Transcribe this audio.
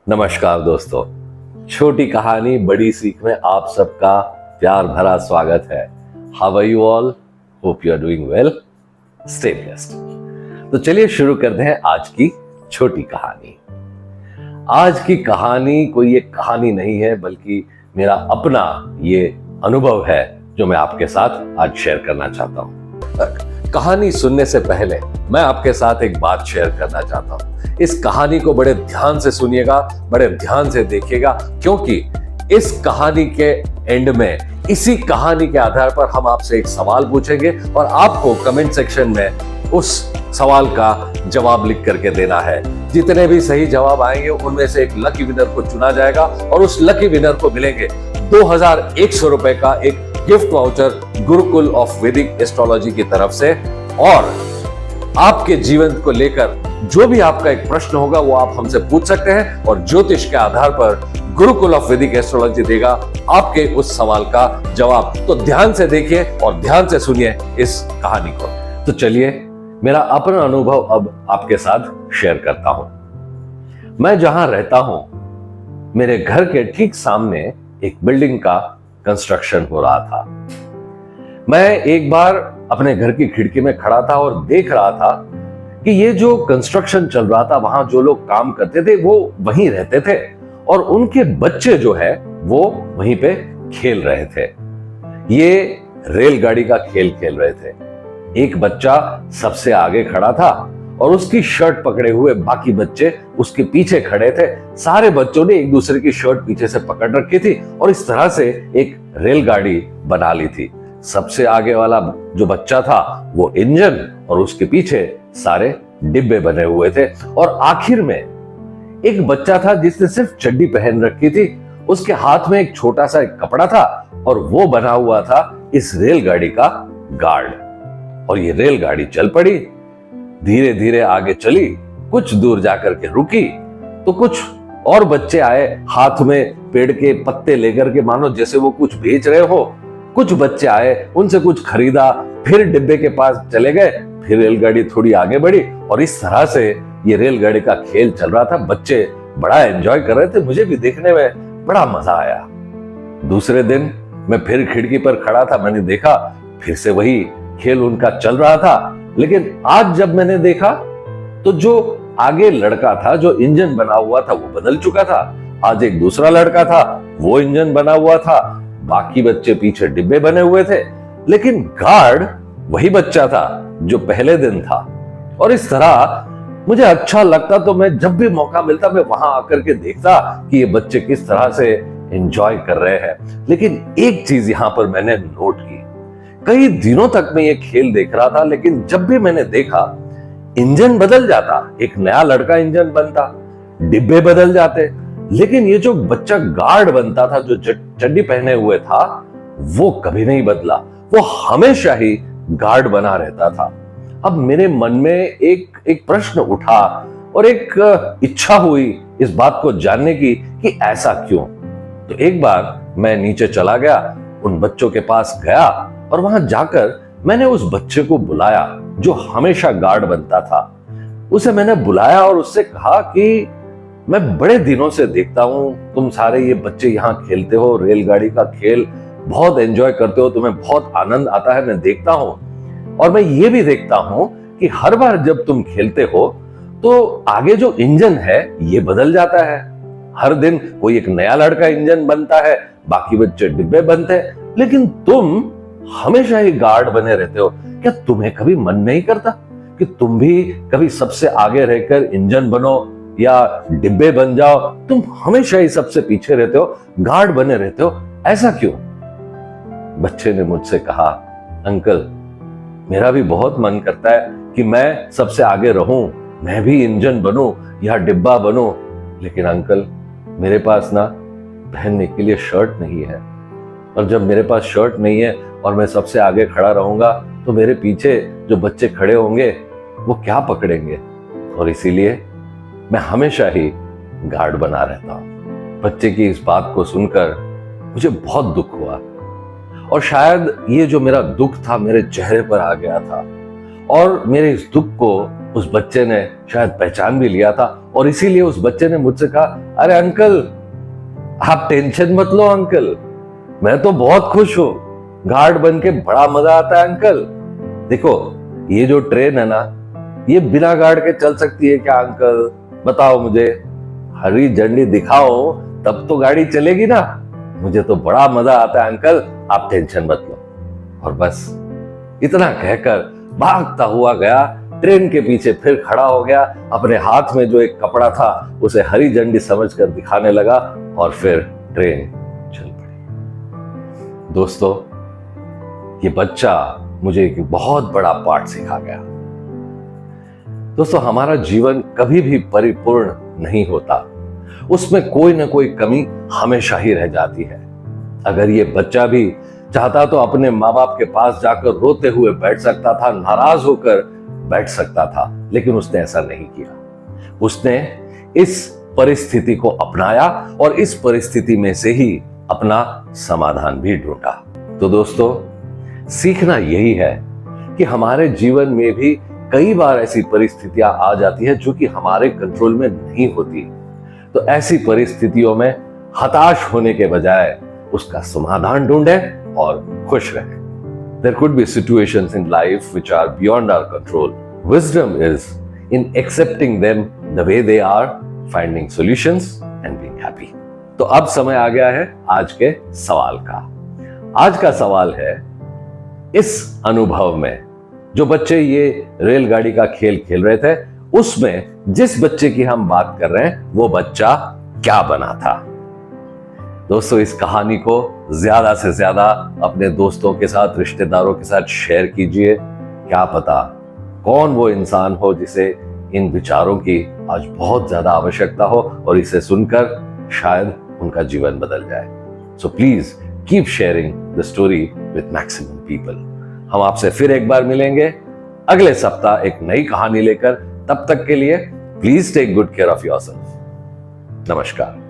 नमस्कार दोस्तों, छोटी कहानी बड़ी सीख में आप सबका प्यार भरा स्वागत है। How are you all? Hope you are doing well, stay blessed. तो चलिए शुरू करते हैं आज की छोटी कहानी। आज की कहानी कोई एक कहानी नहीं है, बल्कि मेरा अपना ये अनुभव है जो मैं आपके साथ आज शेयर करना चाहता हूं। कहानी सुनने से पहले मैं आपके साथ एक बात शेयर करना चाहता हूं। इस कहानी को बड़े ध्यान से सुनिएगा, बड़े ध्यान से देखिएगा, क्योंकि इस कहानी के एंड में, इसी कहानी के आधार पर हम आपसे एक सवाल पूछेंगे और आपको कमेंट सेक्शन में उस सवाल का जवाब लिख करके देना है। जितने भी सही जवाब आएंगे उनमें से एक लकी विनर को चुना जाएगा और उस लकी विनर को मिलेंगे 2100 रुपए का एक गिफ्ट वाउचर गुरुकुल ऑफ वैदिक एस्ट्रोलॉजी की तरफ से। और आपके जीवन को लेकर जो भी आपका एक प्रश्न होगा वो आप हमसे पूछ सकते हैं और ज्योतिष के आधार पर गुरुकुल ऑफ वैदिक एस्ट्रोलॉजी देगा आपके उस सवाल का जवाब। तो ध्यान से देखिए और ध्यान से सुनिए इस कहानी को। तो चलिए मेरा अपना अनुभव अब आपके साथ शेयर करता हूं। मैं जहां रहता हूं, मेरे घर के ठीक सामने एक बिल्डिंग का कंस्ट्रक्शन हो रहा था। मैं एक बार अपने घर की खिड़की में खड़ा था और देख रहा था कि ये जो कंस्ट्रक्शन चल रहा था, वहां जो लोग काम करते थे वो वहीं रहते थे और उनके बच्चे जो है वो वहीं पे खेल रहे थे। ये रेलगाड़ी का खेल खेल रहे थे। एक बच्चा सबसे आगे खड़ा था और उसकी शर्ट पकड़े हुए बाकी बच्चे उसके पीछे खड़े थे। सारे बच्चों ने एक दूसरे की शर्ट पीछे से पकड़ रखी थी और इस तरह से एक रेलगाड़ी बना ली थी। सबसे आगे वाला जो बच्चा था वो इंजन और उसके पीछे सारे डिब्बे बने हुए थे। और आखिर में एक बच्चा था जिसने सिर्फ चड्डी पहन रखी थी। उसके हाथ में एक छोटा सा एक कपड़ा था और वो बना हुआ था इस रेलगाड़ी का गार्ड। और ये रेलगाड़ी चल पड़ी, धीरे धीरे आगे चली, कुछ दूर जाकर के रुकी तो कुछ और बच्चे आए हाथ में पेड़ के पत्ते लेकर के, मानो जैसे वो कुछ बेच रहे हो। कुछ बच्चे आए, उनसे कुछ खरीदा, फिर डिब्बे के पास चले गए, फिर रेलगाड़ी थोड़ी आगे बढ़ी और इस तरह से ये रेलगाड़ी का खेल चल रहा था। बच्चे बड़ा एंजॉय कर रहे थे, मुझे भी देखने में बड़ा मजा आया। दूसरे दिन मैं फिर खिड़की पर खड़ा था, मैंने देखा फिर से वही खेल उनका चल रहा था। लेकिन आज जब मैंने देखा तो जो आगे लड़का था, जो इंजन बना हुआ था, वो बदल चुका था। आज एक दूसरा लड़का था, वो इंजन बना हुआ था, बाकी बच्चे पीछे डिब्बे बने हुए थे, लेकिन गार्ड वही बच्चा था जो पहले दिन था। और इस तरह मुझे अच्छा लगता तो मैं जब भी मौका मिलता मैं वहां आकर के देखता कि ये बच्चे किस तरह से एंजॉय कर रहे हैं। लेकिन एक चीज यहां पर मैंने नोट की, कई दिनों तक मैं ये खेल देख रहा था, लेकिन जब भी मैंने देखा इंजन बदल जाता, एक नया लड़का इंजन बनता, डिब्बे बदल जाते, लेकिन ये जो बच्चा गार्ड बनता था, जो चड्डी पहने हुए था, वो कभी नहीं बदला। वो हमेशा ही गार्ड बना रहता था। अब मेरे मन में एक प्रश्न उठा और एक इच्छा हुई इस बात को जानने की कि ऐसा क्यों। तो एक बार मैं नीचे चला गया, उन बच्चों के पास गया और वहां जाकर मैंने उस बच्चे को बुलाया जो हमेशा गार्ड बनता था। उसे मैंने बुलाया और उससे कहा कि मैं बड़े दिनों से देखता हूं तुम सारे ये बच्चे यहाँ खेलते हो, रेलगाड़ी का खेल बहुत एंजॉय करते हो, तुम्हें बहुत आनंद आता है, मैं देखता हूं। और मैं ये भी देखता हूं कि हर बार जब तुम खेलते हो तो आगे जो इंजन है ये बदल जाता है। हर दिन कोई एक नया लड़का इंजन बनता है, बाकी बच्चे डिब्बे बनते हैं, लेकिन तुम हमेशा ही गार्ड बने रहते हो। क्या तुम्हें कभी मन नहीं करता कि तुम भी कभी सबसे आगे रहकर इंजन बनो या डिब्बे बन जाओ? तुम हमेशा ही सबसे पीछे रहते हो, गार्ड बने रहते हो, ऐसा क्यों? बच्चे ने मुझसे कहा, अंकल मेरा भी बहुत मन करता है कि मैं सबसे आगे रहूं, मैं भी इंजन बनूं या डिब्बा बनूं, लेकिन अंकल मेरे पास ना पहनने के लिए शर्ट नहीं है। और जब मेरे पास शर्ट नहीं है और मैं सबसे आगे खड़ा रहूंगा तो मेरे पीछे जो बच्चे खड़े होंगे वो क्या पकड़ेंगे? और इसीलिए मैं हमेशा ही गार्ड बना रहता हूं। बच्चे की इस बात को सुनकर मुझे बहुत दुख हुआ और शायद ये जो मेरा दुख था मेरे चेहरे पर आ गया था और मेरे इस दुख को उस बच्चे ने शायद पहचान भी लिया था और इसीलिए उस बच्चे ने मुझसे कहा, अरे अंकल आप टेंशन मत लो अंकल, मैं तो बहुत खुश हूं, गार्ड बन के बड़ा मजा आता है अंकल। देखो ये जो ट्रेन है ना, ये बिना गार्ड के चल सकती है क्या अंकल, बताओ मुझे, हरी झंडी दिखाओ तब तो गाड़ी चलेगी ना, मुझे तो बड़ा मजा आता है अंकल, आप टेंशन मत लो। और बस इतना कहकर भागता हुआ गया, ट्रेन के पीछे फिर खड़ा हो गया, अपने हाथ में जो एक कपड़ा था उसे हरी झंडी समझकर दिखाने लगा और फिर ट्रेन चल पड़ी। दोस्तों ये बच्चा मुझे एक बहुत बड़ा पाठ सिखा गया। दोस्तों हमारा जीवन कभी भी परिपूर्ण नहीं होता, उसमें कोई ना कोई कमी हमेशा ही रह जाती है। अगर ये बच्चा भी चाहता तो अपने माँ बाप के पास जाकर रोते हुए बैठ सकता था, नाराज होकर बैठ सकता था, लेकिन उसने ऐसा नहीं किया। उसने इस परिस्थिति को अपनाया और इस परिस्थिति में से ही अपना समाधान भी ढूंढा। तो दोस्तों सीखना यही है कि हमारे जीवन में भी कई बार ऐसी परिस्थितियां आ जाती है जो कि हमारे कंट्रोल में नहीं होती। तो ऐसी परिस्थितियों में हताश होने के बजाय उसका समाधान ढूंढें और खुश रहें। There could be situations in life which are beyond our control. Wisdom is in accepting them the way they are, finding solutions and being happy. तो अब समय आ गया है आज के सवाल का। आज का सवाल है, इस अनुभव में जो बच्चे ये रेलगाड़ी का खेल खेल रहे थे, उसमें जिस बच्चे की हम बात कर रहे हैं वो बच्चा क्या बना था। दोस्तों इस कहानी को ज्यादा से ज्यादा अपने दोस्तों के साथ, रिश्तेदारों के साथ शेयर कीजिए। क्या पता कौन वो इंसान हो जिसे इन विचारों की आज बहुत ज्यादा आवश्यकता हो और इसे सुनकर शायद उनका जीवन बदल जाए। So please keep sharing the story with maximum people. हम आपसे फिर एक बार मिलेंगे अगले सप्ताह एक नई कहानी लेकर। तब तक के लिए please take good care of yourself. नमस्कार।